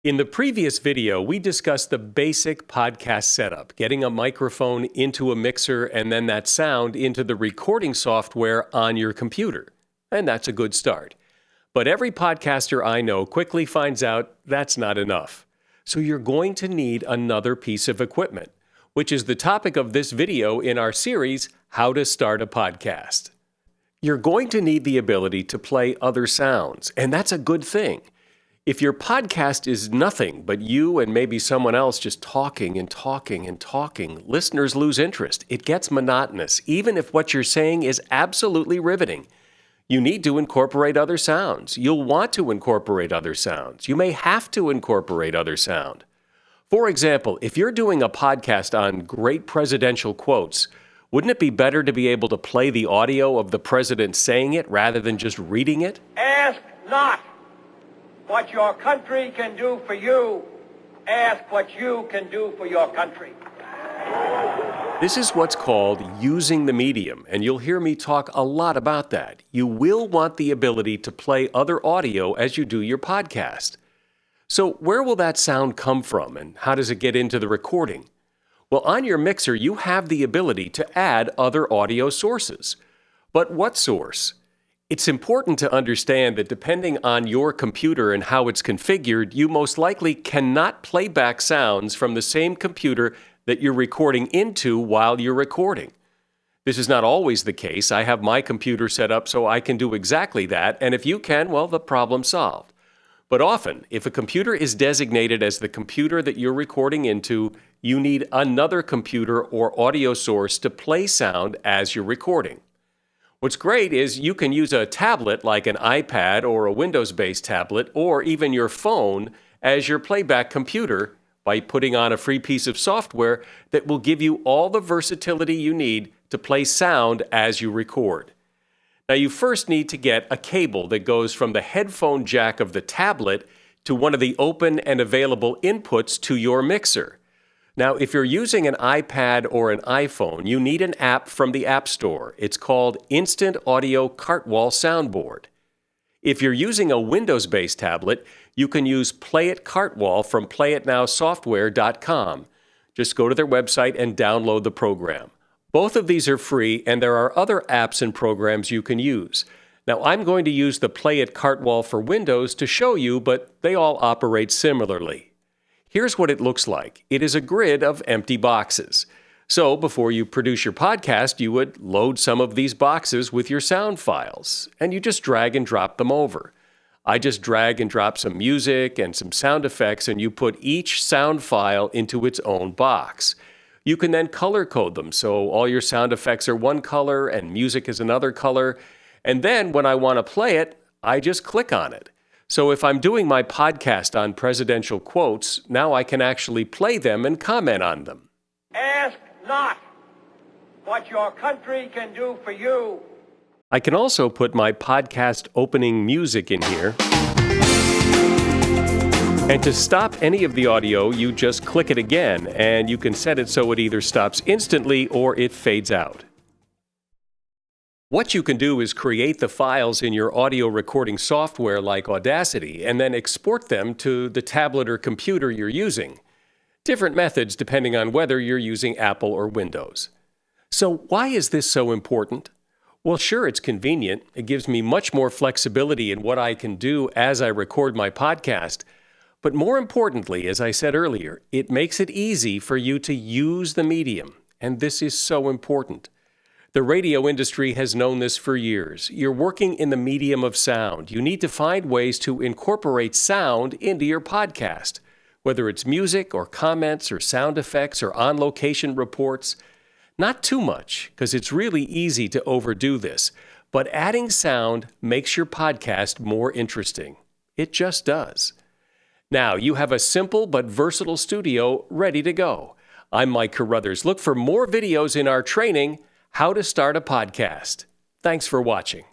In the previous video, we discussed the basic podcast setup, getting a microphone into a mixer and then that sound into the recording software on your computer. And that's a good start. But every podcaster I know quickly finds out that's not enough. So you're going to need another piece of equipment, which is the topic of this video in our series, How to Start a Podcast. You're going to need the ability to play other sounds, and that's a good thing. If your podcast is nothing but you and maybe someone else just talking and talking and talking, listeners lose interest. It gets monotonous, even if what you're saying is absolutely riveting. You need to incorporate other sounds. You'll want to incorporate other sounds. You may have to incorporate other sound. For example, if you're doing a podcast on great presidential quotes, wouldn't it be better to be able to play the audio of the president saying it rather than just reading it? Ask not what your country can do for you. Ask what you can do for your country. This is what's called using the medium, and you'll hear me talk a lot about that. You will want the ability to play other audio as you do your podcast. So where will that sound come from, and how does it get into the recording? Well, on your mixer, you have the ability to add other audio sources. But what source? It's important to understand that depending on your computer and how it's configured, you most likely cannot play back sounds from the same computer that you're recording into while you're recording. This is not always the case. I have my computer set up so I can do exactly that, and if you can, well, the problem's solved. But often, if a computer is designated as the computer that you're recording into, you need another computer or audio source to play sound as you're recording. What's great is you can use a tablet like an iPad or a Windows-based tablet or even your phone as your playback computer by putting on a free piece of software that will give you all the versatility you need to play sound as you record. Now you first need to get a cable that goes from the headphone jack of the tablet to one of the open and available inputs to your mixer. Now, if you're using an iPad or an iPhone, you need an app from the App Store. It's called Instant Audio Cartwall Soundboard. If you're using a Windows-based tablet, you can use Play It Cartwall from playitnowsoftware.com. Just go to their website and download the program. Both of these are free, and there are other apps and programs you can use. Now, I'm going to use the Play It Cartwall for Windows to show you, but they all operate similarly. Here's what it looks like. It is a grid of empty boxes. So before you produce your podcast, you would load some of these boxes with your sound files, and you just drag and drop them over. I just drag and drop some music and some sound effects, and you put each sound file into its own box. You can then color code them, so all your sound effects are one color and music is another color. And then when I want to play it, I just click on it. So if I'm doing my podcast on presidential quotes, now I can actually play them and comment on them. Ask not what your country can do for you. I can also put my podcast opening music in here. And to stop any of the audio, you just click it again, and you can set it so it either stops instantly or it fades out. What you can do is create the files in your audio recording software like Audacity and then export them to the tablet or computer you're using. Different methods depending on whether you're using Apple or Windows. So why is this so important? Well, sure, it's convenient. It gives me much more flexibility in what I can do as I record my podcast. But more importantly, as I said earlier, it makes it easy for you to use the medium. And this is so important. The radio industry has known this for years. You're working in the medium of sound. You need to find ways to incorporate sound into your podcast, whether it's music or comments or sound effects or on-location reports. Not too much, because it's really easy to overdo this, but adding sound makes your podcast more interesting. It just does. Now, you have a simple but versatile studio ready to go. I'm Mike Carruthers. Look for more videos in our training, How to Start a Podcast. Thanks for watching.